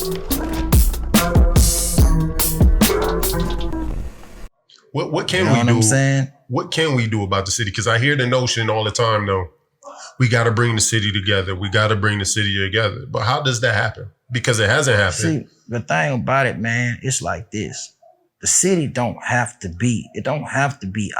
What can You know we what do? I'm saying? What can we do about the city? Because I hear the notion all the time, though. We got to bring the city together. We got to bring the city together. But how does that happen? Because it hasn't happened. See, the thing about it, man, it's like this. The city don't have to be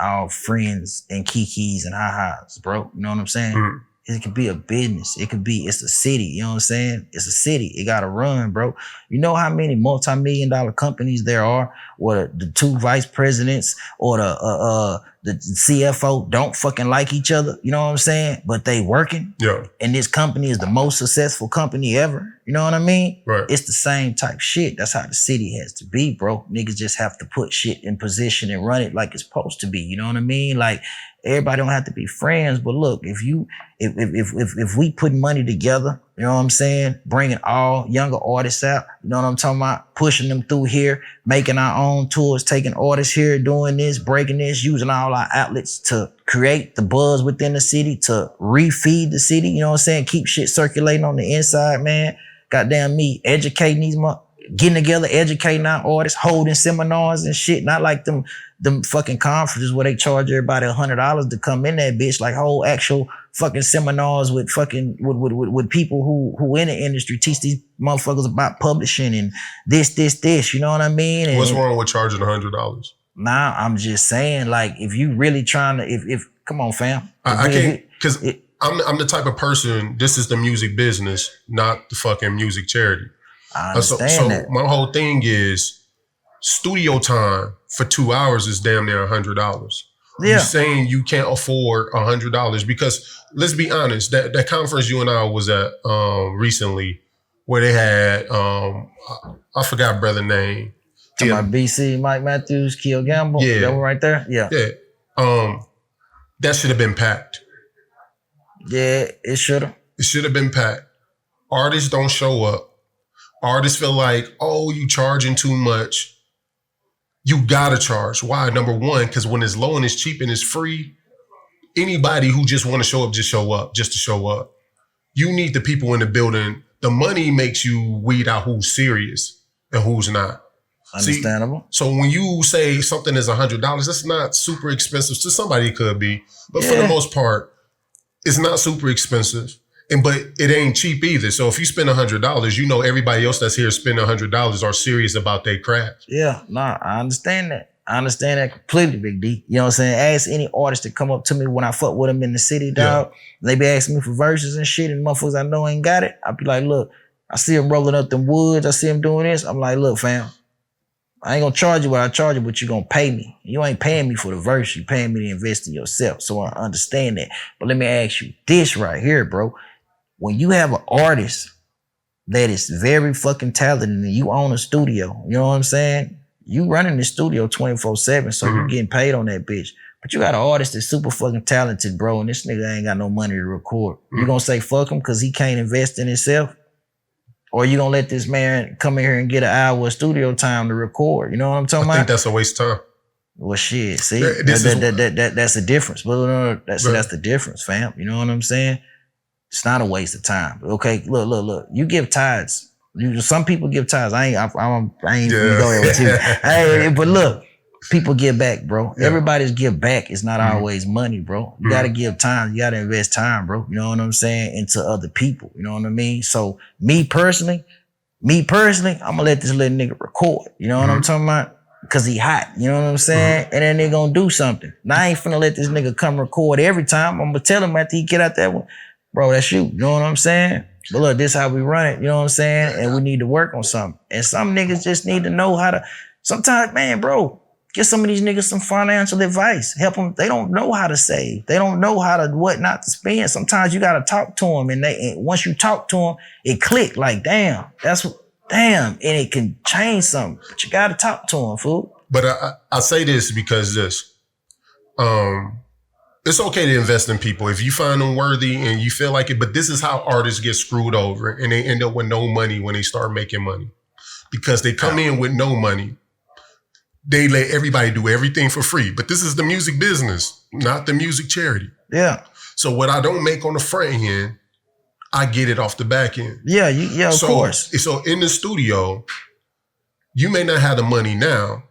all friends and kikis and ha-has, bro. You know what I'm saying? Mm-hmm. It could be a business. It's a city. You know what I'm saying? It's a city. It got to run, bro. You know how many multi-million-dollar companies there are, or the two vice presidents or the CFO don't fucking like each other. You know what I'm saying? But they working. Yeah. And this company is the most successful company ever. You know what I mean? Right. It's the same type shit. That's how the city has to be, bro. Niggas just have to put shit in position and run it like it's supposed to be. You know what I mean? Like, everybody don't have to be friends, but look, if we put money together, you know what I'm saying, bringing all younger artists out, you know what I'm talking about, pushing them through here, making our own tours, taking artists here, doing this, breaking this, using all our outlets to create the buzz within the city, to refeed the city, you know what I'm saying, keep shit circulating on the inside, man. Goddamn me, educating these getting together, educating our artists, holding seminars and shit, not like them fucking conferences where they charge everybody $100 to come in that bitch, like whole actual fucking seminars with fucking with people who in the industry, teach these motherfuckers about publishing and this, you know what I mean? And what's wrong with charging $100? Nah, I'm just saying, like, if you really trying to, if come on, fam. I can't, because I'm the type of person, this is the music business, not the fucking music charity. I understand that. My whole thing is studio time for 2 hours is damn near $100. Yeah. You're saying you can't afford $100 because let's be honest, that conference you and I was at recently where they had I forgot brother name. Talking about BC, Mike Matthews, Keel Gamble. Yeah. That one right there? Yeah. Yeah. That should have been packed. Yeah, it should have. It should have been packed. Artists don't show up. Artists feel like, oh, you charging too much. You gotta charge. Why? Number one, because when it's low and it's cheap and it's free, anybody who just want to show up, just to show up. You need the people in the building. The money makes you weed out who's serious and who's not. Understandable. See, so when you say something is $100, that's not super expensive. To somebody it could be, but for the most part, it's not super expensive. But it ain't cheap either. So if you spend $100, you know everybody else that's here spending $100 are serious about their craft. Yeah, nah, I understand that. I understand that completely, Big D. You know what I'm saying? Ask any artist to come up to me when I fuck with them in the city, dog. Yeah. They be asking me for verses and shit, and motherfuckers I know ain't got it. I be like, look, I see them rolling up them woods. I see them doing this. I'm like, look, fam, I ain't gonna charge you what I charge you, but you gonna pay me. You ain't paying me for the verse. You paying me to invest in yourself. So I understand that. But let me ask you this right here, bro. When you have an artist that is very fucking talented and you own a studio, you know what I'm saying? You running the studio 24/7, so you getting paid on that bitch. But you got an artist that's super fucking talented, bro, and this nigga ain't got no money to record. You gonna say fuck him because he can't invest in himself? Or you gonna let this man come in here and get an hour of studio time to record? You know what I'm talking about? I think that's a waste of time. Well, shit, see? That's the difference. But that's the difference, fam. You know what I'm saying? It's not a waste of time. Okay, look. You give tithes. Some people give tithes. I ain't going with you. Hey, but look, people give back, bro. Yeah. Everybody's give back. It's not always money, bro. You gotta give time. You gotta invest time, bro. You know what I'm saying? Into other people. You know what I mean? So me personally, I'm gonna let this little nigga record. You know what I'm talking about? Cause he hot. You know what I'm saying? And then they gonna do something. Now I ain't finna let this nigga come record every time. I'm gonna tell him after he get out that one. Bro, that's you. You know what I'm saying? But look, this how we run it. You know what I'm saying? And we need to work on something. And some niggas just need to know how to. Sometimes, man, bro, get some of these niggas some financial advice. Help them. They don't know how to save. They don't know how to what not to spend. Sometimes you got to talk to them. And once you talk to them, it click like, damn. And it can change something. But you got to talk to them, fool. But I say this because it's okay to invest in people if you find them worthy and you feel like it. But this is how artists get screwed over and they end up with no money when they start making money because they come in with no money. They let everybody do everything for free. But this is the music business, not the music charity. Yeah. So what I don't make on the front end, I get it off the back end. Yeah, of course. So in the studio, you may not have the money now,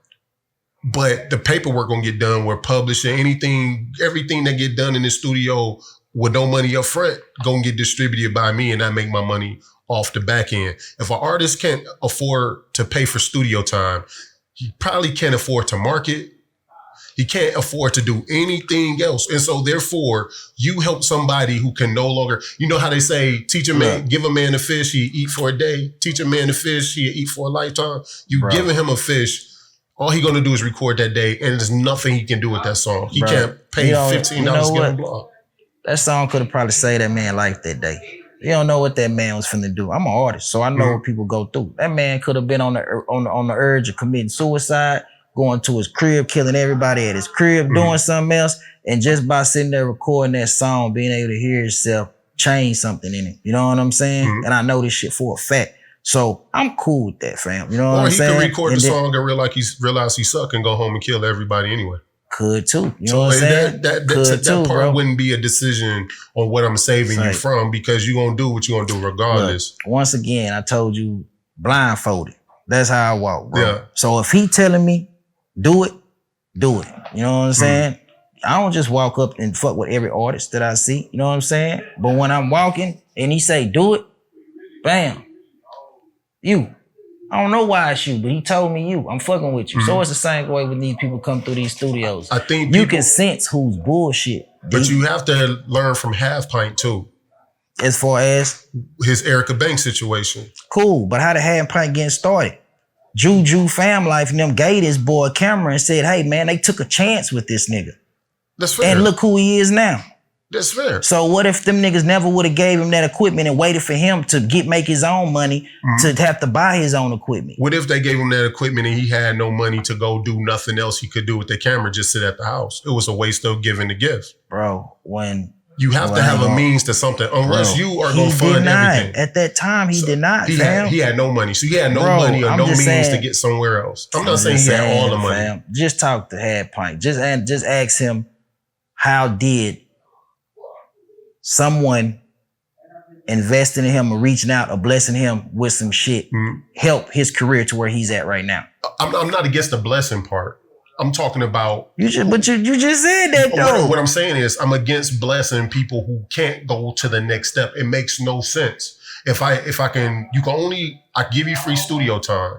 but the paperwork gonna get done. We're publishing everything that get done in the studio with no money up front gonna get distributed by me, and I make my money off the back end. If an artist can't afford to pay for studio time, he probably can't afford to market. He can't afford to do anything else. And so therefore, you help somebody who can no longer, you know how they say, give a man a fish, he eat for a day. Teach a man a fish, he eat for a lifetime. You giving him a fish, all he gonna do is record that day, and there's nothing he can do with that song. He can't pay $15 to get on blog. That song could have probably saved that man life that day. You don't know what that man was finna do. I'm an artist, so I know what people go through. That man could have been on the urge of committing suicide, going to his crib, killing everybody at his crib, doing something else, and just by sitting there recording that song, being able to hear himself change something in it. You know what I'm saying? And I know this shit for a fact. So I'm cool with that, fam. You know what I'm saying? Or he could record the song and realize he suck and go home and kill everybody anyway. Could too. You know what I'm saying? That part wouldn't be a decision on what I'm saving you from, because you're going to do what you're going to do regardless. Look, once again, I told you, blindfolded. That's how I walk, bro. Yeah. So if he telling me, do it. You know what I'm saying? I don't just walk up and fuck with every artist that I see. You know what I'm saying? But when I'm walking and he say, do it, bam. You. I don't know why it's you, but he told me you. I'm fucking with you. So it's the same way when these people come through these studios. I think you can sense who's bullshit. But you have to learn from Half Pint too. As far as? His Erica Banks situation. Cool, but how the Half Pint getting started? Juju Fam Life and them gave this boy a camera and said, hey man, they took a chance with this nigga. That's fair. And look who he is now. That's fair. So what if them niggas never would have gave him that equipment and waited for him to make his own money to have to buy his own equipment? What if they gave him that equipment and he had no money to go do nothing else he could do with the camera, just sit at the house? It was a waste of giving the gift. Bro, when... You have to have a means to something, unless you are going to fund everything. At that time, he did not, he had no money. So he had no money or no means to get somewhere else. I'm not saying he had all the money. Fam, just talk to Half Pint. Just ask him, how did someone investing in him or reaching out or blessing him with some shit help his career to where he's at right now? I'm not against the blessing part. I'm talking about... you just said that, though. What I'm saying is I'm against blessing people who can't go to the next step. It makes no sense. I give you free studio time,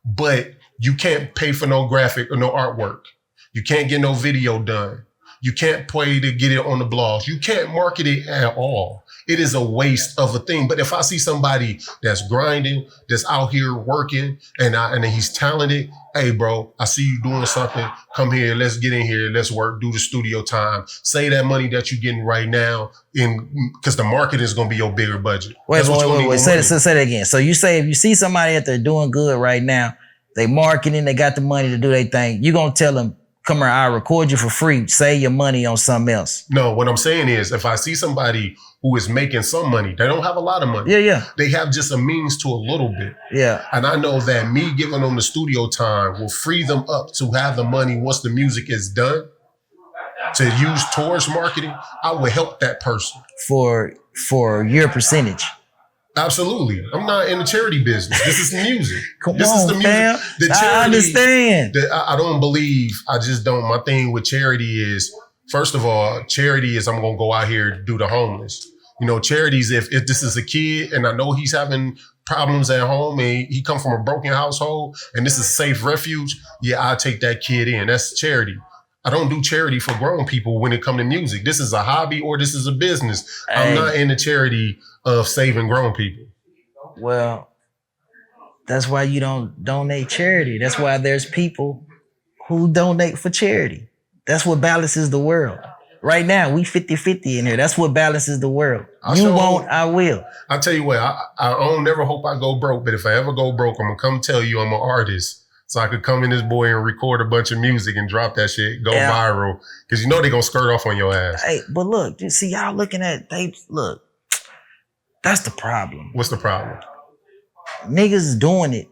but you can't pay for no graphic or no artwork. You can't get no video done. You can't pay to get it on the blogs. You can't market it at all. It is a waste of a thing. But if I see somebody that's grinding, that's out here working, and he's talented, hey, bro, I see you doing something. Come here. Let's get in here. Let's work. Do the studio time. Save that money that you're getting right now, because the market is going to be your bigger budget. Wait. Say that again. So you say if you see somebody out there doing good right now, they marketing, they got the money to do their thing, you going to tell them, come here, I'll record you for free. Save your money on something else. No, what I'm saying is if I see somebody who is making some money, they don't have a lot of money. Yeah. They have just a means to a little bit. Yeah. And I know that me giving them the studio time will free them up to have the money once the music is done to use towards marketing. I will help that person. For your percentage. Absolutely. I'm not in the charity business. This is music. This is the music. Man. The charity, I understand. I don't believe, I just don't. My thing with charity is, first of all, charity is I'm going to go out here and do the homeless. You know, charities, if this is a kid and I know he's having problems at home and he come from a broken household and this is a safe refuge, yeah, I'll take that kid in. That's charity. I don't do charity for grown people when it comes to music. This is a hobby or this is a business. Hey. I'm not in the charity of saving grown people. Well, that's why you don't donate charity. That's why there's people who donate for charity. That's what balances the world. Right now, we 50-50 in here. That's what balances the world. You won't, I will. I'll tell you what, I don't never hope I go broke, but if I ever go broke, I'm going to come tell you I'm an artist. So I could come in this boy and record a bunch of music and drop that shit, go viral. Because you know they're going to skirt off on your ass. Hey, but look, you see y'all looking at, look, that's the problem. What's the problem? Niggas is doing it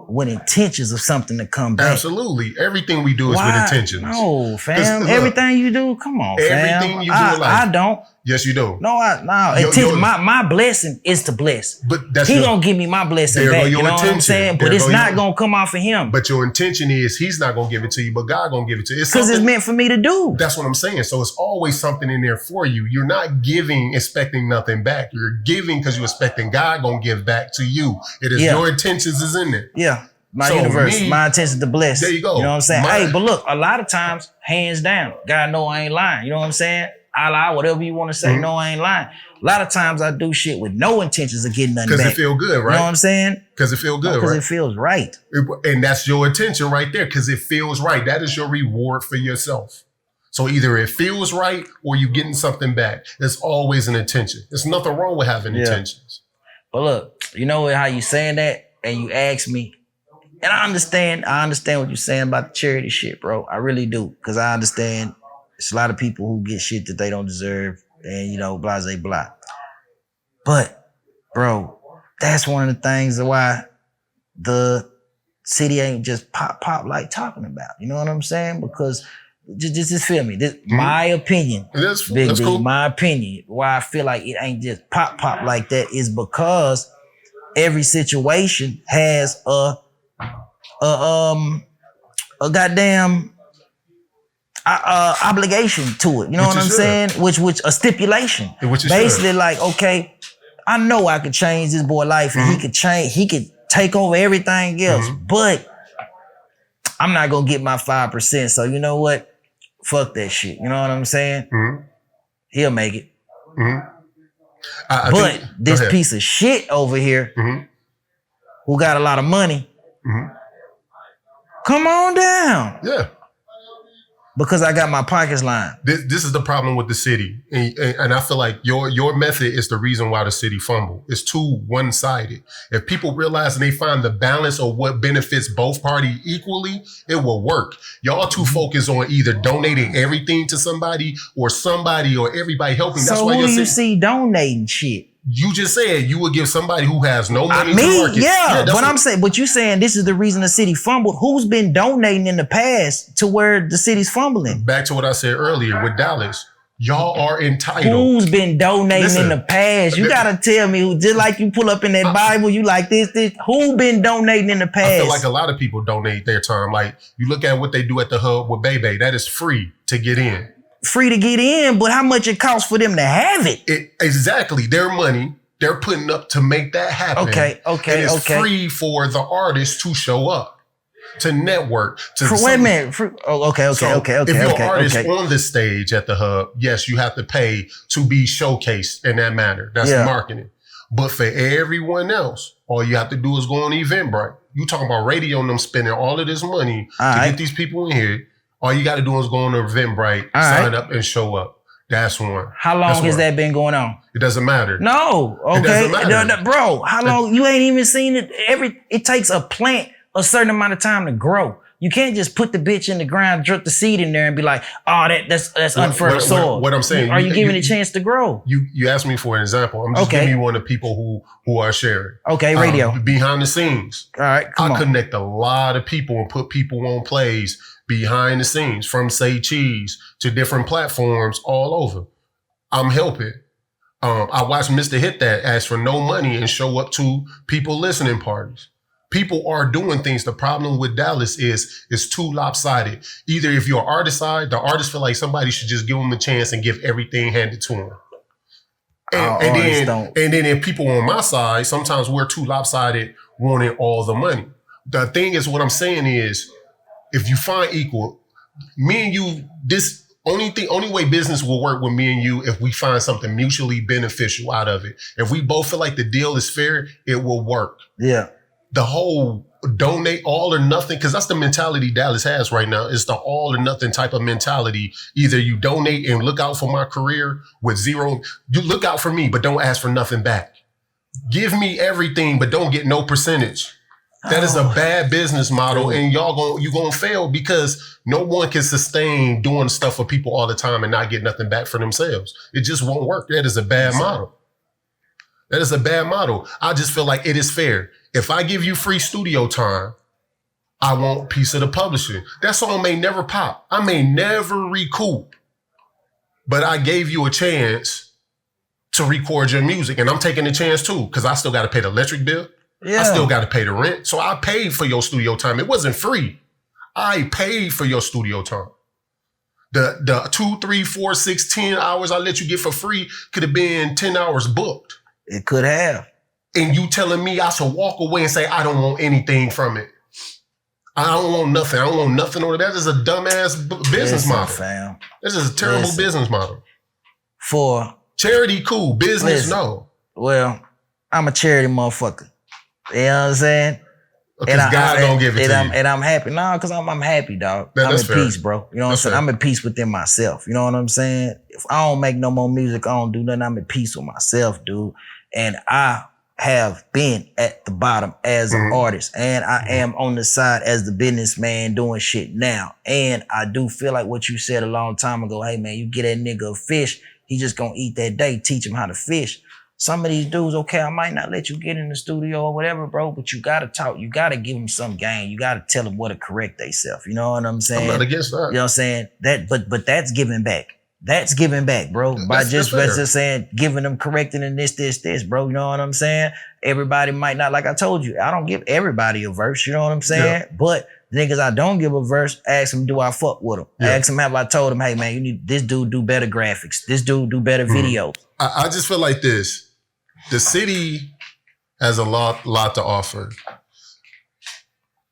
with intentions of something to come back. Absolutely. Everything we do is with intentions. No, fam. Look, everything you do, come on, fam. Everything you do in life. I don't. Yes, you do. No. My blessing is to bless. But that's he gonna give me my blessing back. You know what I'm saying? But it's not gonna come off of him. But your intention is he's not gonna give it to you, but God gonna give it to you. Because it's meant for me to do. That's what I'm saying. So it's always something in there for you. You're not giving expecting nothing back. You're giving because you're expecting God gonna give back to you. It is your intentions is in there. Yeah. My universe, my intention to bless. There you go. You know what I'm saying? Hey, but look, a lot of times, hands down, God know I ain't lying. You know what I'm saying? Allah, whatever you want to say, no, I ain't lying. A lot of times I do shit with no intentions of getting nothing back. Because it feel good, right? You know what I'm saying? Because it feel good, right? Because it feels right. And that's your intention right there, because it feels right. That is your reward for yourself. So either it feels right or you getting something back. There's always an intention. There's nothing wrong with having intentions. But look, you know how you saying that and you ask me, and I understand what you're saying about the charity shit, bro. I really do. Because I understand it's a lot of people who get shit that they don't deserve and, you know, blah, blah, blah. But, bro, that's one of the things why the city ain't just pop like talking about. You know what I'm saying? Because just feel me. This my opinion. That's cool. My opinion. Why I feel like it ain't just pop like that is because every situation has a goddamn obligation to it. You know what I'm saying? Which a stipulation. Basically, like, okay, I know I could change this boy's life and he could take over everything else, but I'm not gonna get my 5%. So you know what? Fuck that shit. You know what I'm saying? He'll make it. But this piece of shit over here who got a lot of money, come on down. Yeah. Because I got my pockets lined. This is the problem with the city. And I feel like your method is the reason why the city fumbled. It's too one-sided. If people realize and they find the balance of what benefits both parties equally, it will work. Y'all too focused on either donating everything to somebody or everybody helping. So that's why who do you see donating shit? You just said you would give somebody who has no money to market. But I'm saying, but you saying this is the reason the city fumbled. Who's been donating in the past to where the city's fumbling? Back to what I said earlier with Dallas. Y'all are entitled. Who's been donating in the past? You gotta tell me, just like you pull up in that Bible, you like this. Who been donating in the past? I feel like a lot of people donate their time. Like you look at what they do at the hub with Bebe. That is free to get in. Free to get in, but how much it costs for them to have it? Exactly. Their money, they're putting up to make that happen. Okay. And it's free for the artist to show up, to network. Wait a minute. Okay. If you're an artist on the stage at the hub, yes, you have to pay to be showcased in that manner. That's marketing. But for everyone else, all you have to do is go on Eventbrite. You talking about radio and them spending all of this money to get these people in here. All you got to do is go on to Eventbrite, sign up, and show up. That's one. How long has that been going on? It doesn't matter. No. Okay. It doesn't matter. Bro, how long? You ain't even seen it. It takes a plant a certain amount of time to grow. You can't just put the bitch in the ground, drip the seed in there and be like, oh, that's unfertile soil. What I'm saying. Are you giving it a chance to grow? You asked me for an example. I'm just giving you one of the people who are sharing. Okay, radio. Behind the scenes. All right, come on. I connect a lot of people and put people on plays behind the scenes, from Say Cheese to different platforms all over. I'm helping. I watched Mr. Hit That ask for no money and show up to people listening parties. People are doing things. The problem with Dallas is it's too lopsided. Either if you're artist side, the artists feel like somebody should just give them a chance and give everything handed to them. And then if people on my side, sometimes we're too lopsided, wanting all the money. The thing is, what I'm saying is, if you find equal, me and you, this only way business will work with me and you if we find something mutually beneficial out of it. If we both feel like the deal is fair, it will work. Yeah. The whole donate all or nothing, because that's the mentality Dallas has right now. It's the all or nothing type of mentality. Either you donate and look out for my career with zero, you look out for me, but don't ask for nothing back. Give me everything, but don't get no percentage. That is a bad business model, and you're gonna fail because no one can sustain doing stuff for people all the time and not get nothing back for themselves. It just won't work. That is a bad model. That is a bad model. I just feel like it is fair. If I give you free studio time, I want a piece of the publishing. That song may never pop. I may never recoup, but I gave you a chance to record your music. And I'm taking the chance too, because I still got to pay the electric bill. Yeah. I still got to pay the rent. So I paid for your studio time. It wasn't free. I paid for your studio time. The 2, 3, 4, 6, 10 hours I let you get for free could have been 10 hours booked. It could have. And you telling me I should walk away and say I don't want anything from it. I don't want nothing. I don't want nothing on it. That is a dumbass business model. Fam. This is a terrible business model. For charity, cool. Business, no. Well, I'm a charity motherfucker. You know what I'm saying? Because God don't give it to you. And I'm happy. No, because I'm happy, dog. I'm in peace, bro. You know what I'm saying? I'm in peace within myself. You know what I'm saying? If I don't make no more music, I don't do nothing. I'm in peace with myself, dude. And I have been at the bottom as an artist. And I am on the side as the businessman doing shit now. And I do feel like what you said a long time ago, hey, man, you get that nigga a fish, he just gonna eat that day, teach him how to fish. Some of these dudes, okay, I might not let you get in the studio or whatever, bro, but you gotta talk. You gotta give them some game. You gotta tell them what to correct themselves. You know what I'm saying? I'm not against that. You know what I'm saying? But that's giving back. That's giving back, bro. By just saying, giving them, correcting and this, bro. You know what I'm saying? Everybody might not, like I told you, I don't give everybody a verse. You know what I'm saying? Yeah. But niggas I don't give a verse, ask them, do I fuck with them? Yeah. Ask them, have I told them, hey, man, you need this dude do better graphics. This dude do better videos. I just feel like this. The city has a lot to offer.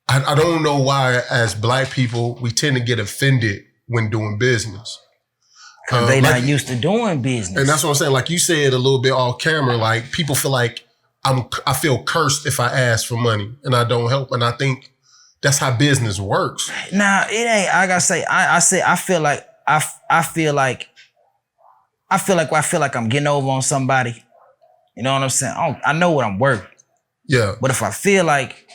I don't know why, as Black people, we tend to get offended when doing business. Because they not used to doing business. And that's what I'm saying. Like you said a little bit off camera, like people feel like I feel cursed if I ask for money and I don't help. And I think that's how business works. Nah, it ain't. I gotta say, I feel like I'm getting over on somebody. You know what I'm saying? I know what I'm worth. Yeah. But if I feel like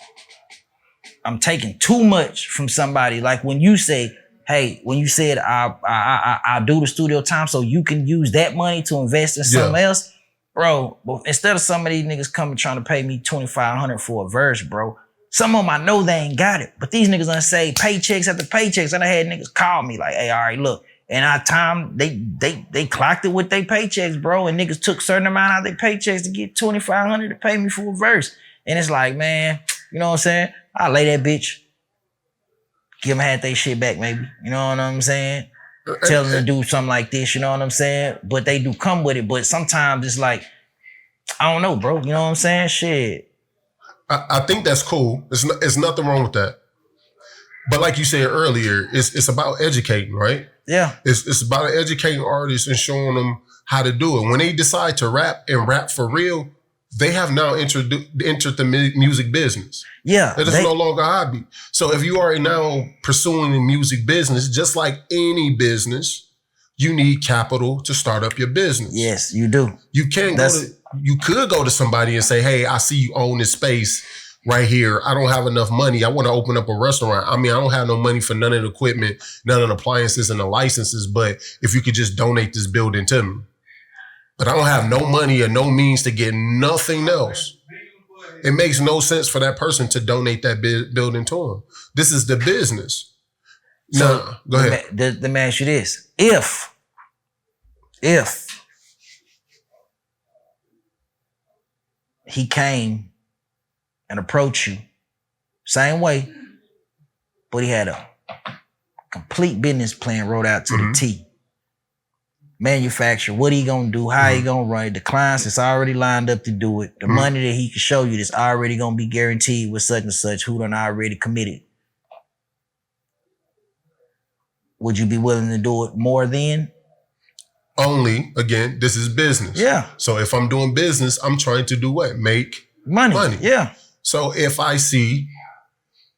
I'm taking too much from somebody, like when you say, hey, when you said I'll do the studio time so you can use that money to invest in something else, bro, but instead of some of these niggas coming trying to pay me $2,500 for a verse, bro, some of them I know they ain't got it, but these niggas done say paychecks after paychecks. And I had niggas call me like, hey, all right, look. And our time, they clocked it with their paychecks, bro. And niggas took certain amount out of their paychecks to get $2,500 to pay me for a verse. And it's like, man, you know what I'm saying? I'll lay that bitch. Give them half they shit back, maybe. You know what I'm saying? Tell them to do something like this, you know what I'm saying? But they do come with it. But sometimes it's like, I don't know, bro. You know what I'm saying? Shit. I think that's cool. There's nothing wrong with that. But like you said earlier, it's about educating, right? Yeah. It's about educating artists and showing them how to do it. When they decide to rap and rap for real, they have now entered the music business. Yeah. It is no longer a hobby. So if you are now pursuing the music business, just like any business, you need capital to start up your business. Yes, you do. You could go to somebody and say, hey, I see you own this space right here. I don't have enough money. I want to open up a restaurant. I mean, I don't have no money for none of the equipment, none of the appliances and the licenses, but if you could just donate this building to me. But I don't have no money or no means to get nothing else. It makes no sense for that person to donate that building to him. This is the business. So go ahead. Let me ask you this. If he came and approached you same way, but he had a complete business plan wrote out to the T. Manufacture, what he gonna do, how he gonna run it, the clients that's already lined up to do it, the money that he can show you that's already gonna be guaranteed with such and such, who done already committed. Would you be willing to do it more then? Only, again, this is business. Yeah. So if I'm doing business, I'm trying to do what? Make money. Yeah. So if I see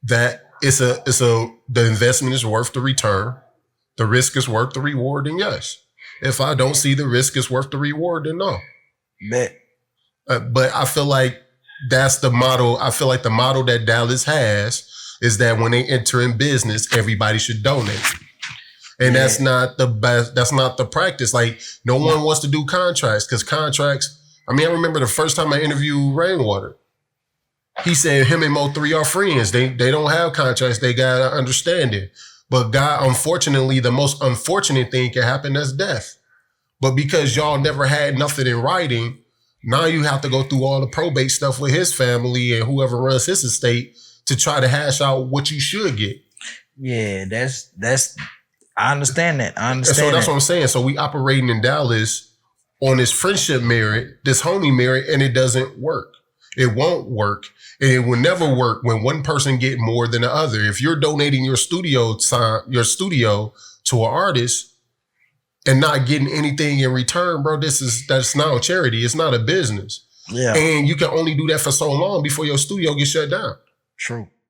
that the investment is worth the return, the risk is worth the reward, then yes. If I don't see the risk is worth the reward, then no. Bet. But I feel like that's the model. I feel like the model that Dallas has is that when they enter in business, everybody should donate. And that's not the best. That's not the practice. Like no one wants to do contracts because contracts. I mean, I remember the first time I interviewed Rainwater. He said him and Mo3 are friends. They don't have contracts. They got understanding. But God, unfortunately, the most unfortunate thing can happen, that's death. But because y'all never had nothing in writing, now you have to go through all the probate stuff with his family and whoever runs his estate to try to hash out what you should get. Yeah, that's I understand that. So that's what I'm saying. So we operating in Dallas on this friendship merit, this homie merit, and it doesn't work. It won't work. And it will never work when one person get more than the other. If you're donating your studio to an artist and not getting anything in return, bro, that's not a charity. It's not a business. Yeah. And you can only do that for so long before your studio gets shut down. True.